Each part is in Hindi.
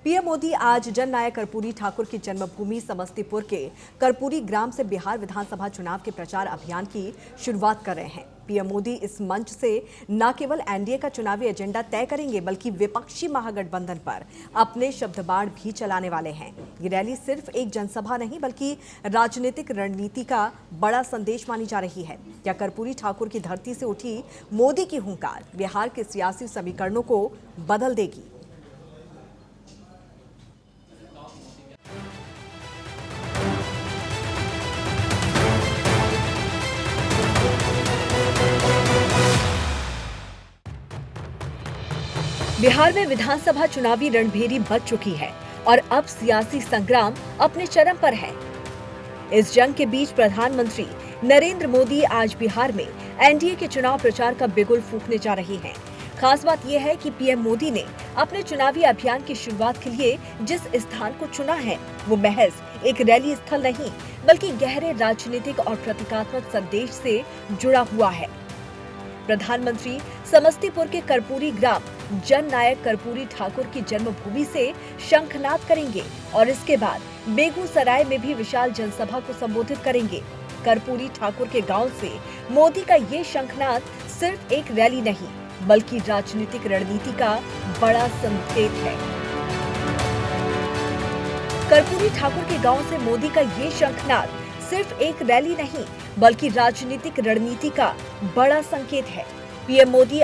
पीएम मोदी आज जननायक कर्पूरी ठाकुर की जन्मभूमि समस्तीपुर के कर्पूरी ग्राम से बिहार विधानसभा चुनाव के प्रचार अभियान की शुरुआत कर रहे हैं। पीएम मोदी इस मंच से न केवल एनडीए का चुनावी एजेंडा तय करेंगे बल्कि विपक्षी महागठबंधन पर अपने शब्दबाण भी चलाने वाले हैं। ये रैली सिर्फ एक जनसभा नहीं बल्कि राजनीतिक रणनीति का बड़ा संदेश मानी जा रही है। क्या कर्पूरी ठाकुर की धरती से उठी मोदी की हुंकार बिहार के सियासी समीकरणों को बदल देगी? बिहार में विधानसभा चुनावी रणभेरी बज चुकी है और अब सियासी संग्राम अपने चरम पर है। इस जंग के बीच प्रधानमंत्री नरेंद्र मोदी आज बिहार में एनडीए के चुनाव प्रचार का बिगुल फूंकने जा रहे हैं। खास बात यह है कि पीएम मोदी ने अपने चुनावी अभियान की शुरुआत के लिए जिस स्थान को चुना है वो महज एक रैली स्थल नहीं बल्कि गहरे राजनीतिक और प्रतीकात्मक संदेश से जुड़ा हुआ है। प्रधानमंत्री समस्तीपुर के कर्पूरी ग्राम जननायक कर्पूरी ठाकुर की जन्मभूमि से शंखनाद करेंगे और इसके बाद बेगूसराय में भी विशाल जनसभा को संबोधित करेंगे। कर्पूरी ठाकुर के गांव से मोदी का ये शंखनाद सिर्फ एक रैली नहीं बल्कि राजनीतिक रणनीति का बड़ा संकेत है। कर्पूरी ठाकुर के गांव से मोदी का ये शंखनाद सिर्फ एक रैली नहीं बल्कि राजनीतिक रणनीति का बड़ा संकेत है। पीएम मोदी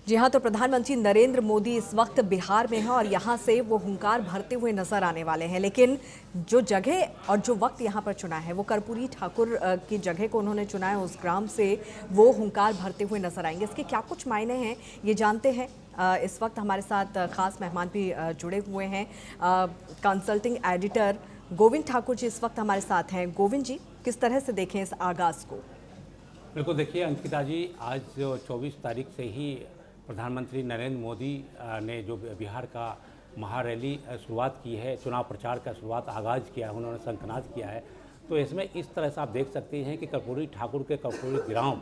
जी हां, तो प्रधानमंत्री नरेंद्र मोदी इस वक्त बिहार में हैं और यहां से वो हुंकार भरते हुए नजर आने वाले हैं। लेकिन जो जगह और जो वक्त यहां पर चुना है वो कर्पूरी ठाकुर की जगह को उन्होंने चुना है, उस ग्राम से वो हुंकार भरते हुए नजर आएंगे। इसके क्या कुछ मायने हैं ये जानते हैं। इस वक्त हमारे साथ खास मेहमान भी जुड़े हुए हैं। कंसल्टिंग एडिटर गोविंद ठाकुर जी इस वक्त हमारे साथ हैं। गोविंद जी, किस तरह से देखें इस आगाज को? बिल्कुल, देखिए अंकिता जी, आज जो 24 तारीख से ही प्रधानमंत्री नरेंद्र मोदी ने जो बिहार का महारैली शुरुआत की है, चुनाव प्रचार का शुरुआत आगाज़ किया है, उन्होंने शंखनाद किया है। तो इसमें इस तरह से आप देख सकते हैं कि कर्पूरी ठाकुर के कर्पूरी ग्राम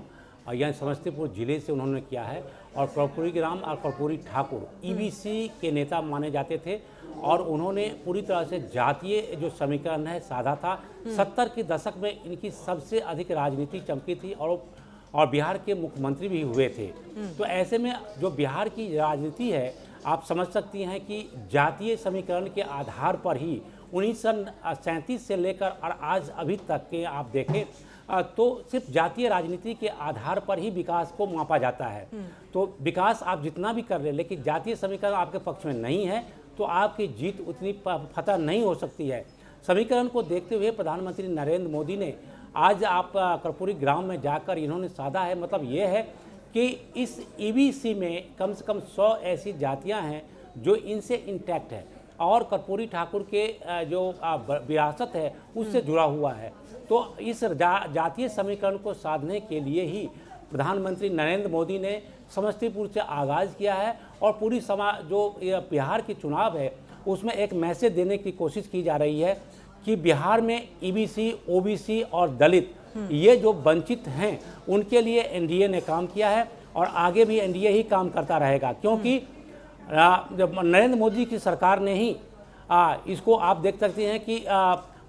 यहाँ समस्तीपुर जिले से उन्होंने किया है और कर्पूरी ग्राम और कर्पूरी ठाकुर ईबीसी के नेता माने जाते थे और उन्होंने पूरी तरह से जातीय जो समीकरण है साधा था। 70 के दशक में इनकी सबसे अधिक राजनीति चमकी थी और बिहार के मुख्यमंत्री भी हुए थे। तो ऐसे में जो बिहार की राजनीति है, आप समझ सकती हैं कि जातीय समीकरण के आधार पर ही 1937 से लेकर और आज अभी तक के आप देखें तो सिर्फ जातीय राजनीति के आधार पर ही विकास को मापा जाता है। तो विकास आप जितना भी कर ले लेकिन जातीय समीकरण आपके पक्ष में नहीं है तो आपकी जीत उतनी फतह नहीं हो सकती है। समीकरण को देखते हुए प्रधानमंत्री नरेंद्र मोदी ने आज आप कर्पूरी ग्राम में जाकर इन्होंने साधा है, मतलब ये है कि इस ईबीसी में कम से कम 100 ऐसी जातियां हैं जो इनसे इंटैक्ट है और कर्पूरी ठाकुर के जो विरासत है उससे जुड़ा हुआ है। तो इस जातीय समीकरण को साधने के लिए ही प्रधानमंत्री नरेंद्र मोदी ने समस्तीपुर से आगाज़ किया है और पूरी जो बिहार की चुनाव है उसमें एक मैसेज देने की कोशिश की जा रही है कि बिहार में ईबीसी, ओबीसी और दलित ये जो वंचित हैं उनके लिए एनडीए ने काम किया है और आगे भी एनडीए ही काम करता रहेगा, क्योंकि जब नरेंद्र मोदी की सरकार ने ही इसको आप देख सकते हैं कि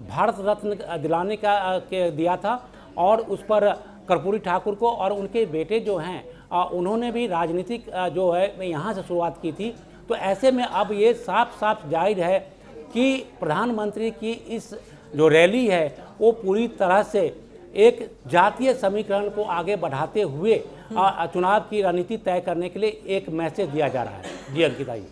भारत रत्न दिलाने का दिया था और उस पर कर्पूरी ठाकुर को और उनके बेटे जो हैं उन्होंने भी राजनीतिक जो है यहाँ से शुरुआत की थी। तो ऐसे में अब ये साफ साफ जाहिर है कि प्रधानमंत्री की इस जो रैली है वो पूरी तरह से एक जातीय समीकरण को आगे बढ़ाते हुए चुनाव की रणनीति तय करने के लिए एक मैसेज दिया जा रहा है। जी अंकिता जी,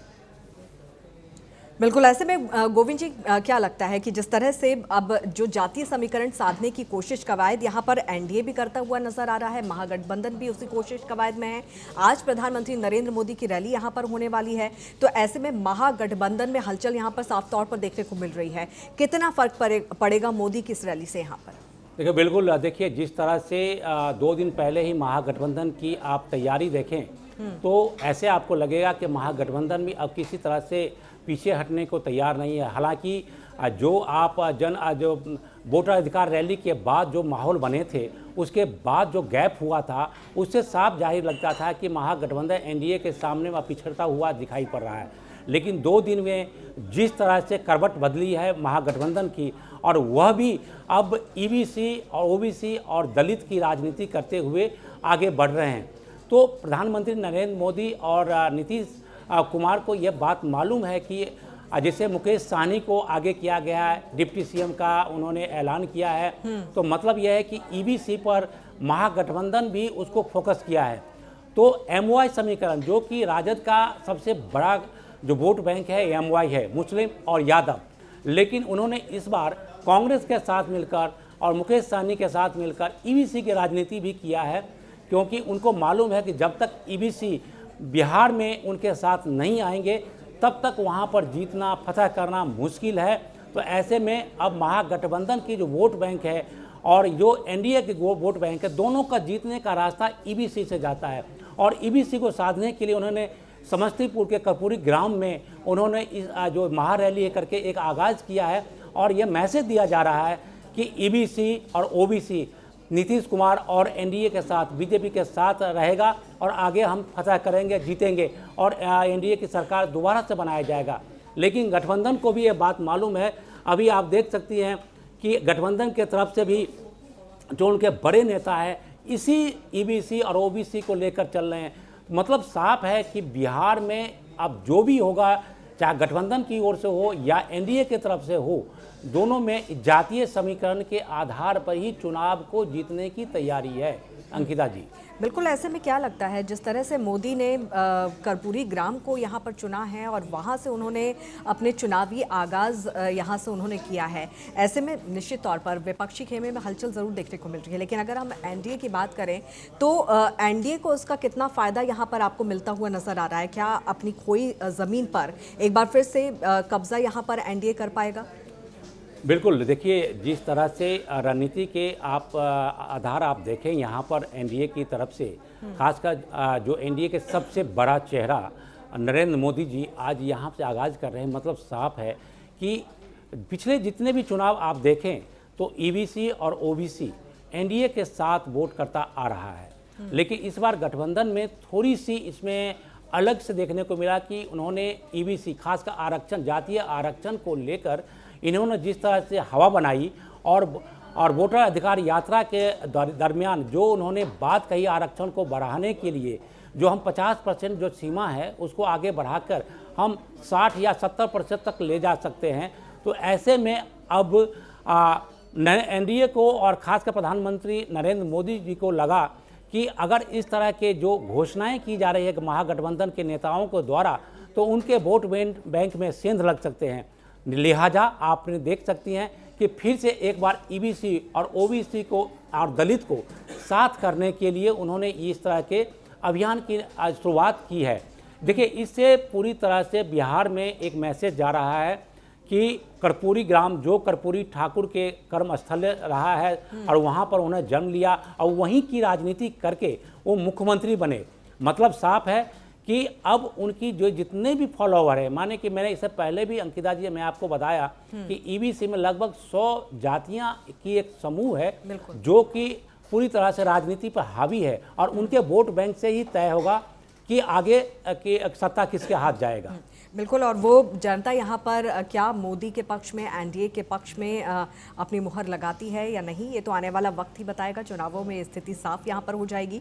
बिल्कुल। ऐसे में गोविंद जी, क्या लगता है कि जिस तरह से अब जो जातीय समीकरण साधने की कोशिश कवायद यहाँ पर एनडीए भी करता हुआ नजर आ रहा है, महागठबंधन भी उसी कोशिश कवायद में है, आज प्रधानमंत्री नरेंद्र मोदी की रैली यहाँ पर होने वाली है, तो ऐसे में महागठबंधन में हलचल यहाँ पर साफ तौर पर देखने को मिल रही है। कितना फर्क पड़ेगा मोदी की इस रैली से यहाँ पर? देखिए बिल्कुल, देखिए जिस तरह से 2 दिन पहले ही महागठबंधन की आप तैयारी देखें तो ऐसे आपको लगेगा कि महागठबंधन भी अब किसी तरह से पीछे हटने को तैयार नहीं है। हालांकि जो आप जो वोटर अधिकार रैली के बाद जो माहौल बने थे, उसके बाद जो गैप हुआ था, उससे साफ जाहिर लगता था कि महागठबंधन एनडीए के सामने वह पिछड़ता हुआ दिखाई पड़ रहा है। लेकिन 2 दिन में जिस तरह से करवट बदली है महागठबंधन की, और वह भी अब ईबीसी और ओबीसी और दलित की राजनीति करते हुए आगे बढ़ रहे हैं, तो प्रधानमंत्री नरेंद्र मोदी और नीतीश कुमार को यह बात मालूम है कि जैसे मुकेश सहनी को आगे किया गया है, डिप्टी सीएम का उन्होंने ऐलान किया है, तो मतलब यह है कि ईबीसी पर महागठबंधन भी उसको फोकस किया है। तो एमवाई समीकरण, जो कि राजद का सबसे बड़ा जो वोट बैंक है, एमवाई है, मुस्लिम और यादव, लेकिन उन्होंने इस बार कांग्रेस के साथ मिलकर और मुकेश सहनी के साथ मिलकर ईबीसी की राजनीति भी किया है, क्योंकि उनको मालूम है कि जब तक ईबीसी बिहार में उनके साथ नहीं आएंगे तब तक वहां पर जीतना, फतह करना मुश्किल है। तो ऐसे में अब महागठबंधन की जो वोट बैंक है और जो एनडीए की वोट बैंक है, दोनों का जीतने का रास्ता ईबीसी से जाता है। और ईबीसी को साधने के लिए उन्होंने समस्तीपुर के कर्पूरी ग्राम में उन्होंने इस जो महारैली करके एक आगाज़ किया है, और ये मैसेज दिया जा रहा है कि ईबीसी और ओबीसी नीतीश कुमार और एनडीए के साथ, बीजेपी के साथ रहेगा और आगे हम फतह करेंगे, जीतेंगे और एनडीए की सरकार दोबारा से बनाया जाएगा। लेकिन गठबंधन को भी ये बात मालूम है। अभी आप देख सकती हैं कि गठबंधन के तरफ से भी जो उनके बड़े नेता हैं इसी ईबीसी और ओबीसी को लेकर चल रहे हैं। मतलब साफ है कि बिहार में अब जो भी होगा, चाहे गठबंधन की ओर से हो या एनडीए की तरफ से हो, दोनों में जातीय समीकरण के आधार पर ही चुनाव को जीतने की तैयारी है। अंकिता जी, बिल्कुल। ऐसे में क्या लगता है, जिस तरह से मोदी ने कर्पूरी ग्राम को यहाँ पर चुना है और वहाँ से उन्होंने अपने चुनावी आगाज़ यहाँ से उन्होंने किया है, ऐसे में निश्चित तौर पर विपक्षी खेमे में हलचल ज़रूर देखने को मिल रही है। लेकिन अगर हम एनडीए की बात करें तो एनडीए को उसका कितना फ़ायदा यहाँ पर आपको मिलता हुआ नज़र आ रहा है? क्या अपनी खोई ज़मीन पर एक बार फिर से कब्ज़ा यहाँ पर एनडीए कर पाएगा? बिल्कुल। देखिए, जिस तरह से रणनीति के आप आधार आप देखें यहाँ पर एनडीए की तरफ से, खासकर जो एनडीए के सबसे बड़ा चेहरा नरेंद्र मोदी जी आज यहाँ से आगाज़ कर रहे हैं, मतलब साफ है कि पिछले जितने भी चुनाव आप देखें तो ईबीसी और ओबीसी एनडीए के साथ वोट करता आ रहा है। लेकिन इस बार गठबंधन में थोड़ी सी इसमें अलग से देखने को मिला कि उन्होंने ईबीसी, खासकर आरक्षण, जातीय आरक्षण को लेकर इन्होंने जिस तरह से हवा बनाई और वोटर अधिकार यात्रा के दरमियान जो उन्होंने बात कही आरक्षण को बढ़ाने के लिए, जो हम 50% जो सीमा है उसको आगे बढ़ाकर हम 60 या 70% तक ले जा सकते हैं। तो ऐसे में अब एनडीए को और खासकर प्रधानमंत्री नरेंद्र मोदी जी को लगा कि अगर इस तरह के जो घोषणाएं की जा रही है महागठबंधन के नेताओं को द्वारा, तो उनके वोट बैंक में सेंध लग सकते हैं। लिहाजा आपने देख सकती हैं कि फिर से एक बार ईबीसी और ओबीसी को और दलित को साथ करने के लिए उन्होंने इस तरह के अभियान की शुरुआत की है। देखिए, इससे पूरी तरह से बिहार में एक मैसेज जा रहा है कि कर्पूरी ग्राम, जो कर्पूरी ठाकुर के कर्म स्थल रहा है और वहाँ पर उन्हें जन्म लिया और वहीं की राजनीति करके वो मुख्यमंत्री बने, मतलब साफ है कि अब उनकी जो जितने भी फॉलोवर है, माने कि मैंने इससे पहले भी अंकिता जी मैं आपको बताया कि ईबीसी में लगभग 100 जातियां की एक समूह है जो कि पूरी तरह से राजनीति पर हावी है और उनके वोट बैंक से ही तय होगा कि आगे की सत्ता किसके हाथ जाएगा। बिल्कुल। और वो जनता यहाँ पर क्या मोदी के पक्ष में, एनडीए के पक्ष में अपनी मुहर लगाती है या नहीं, ये तो आने वाला वक्त ही बताएगा। चुनावों में स्थिति साफ यहाँ पर हो जाएगी।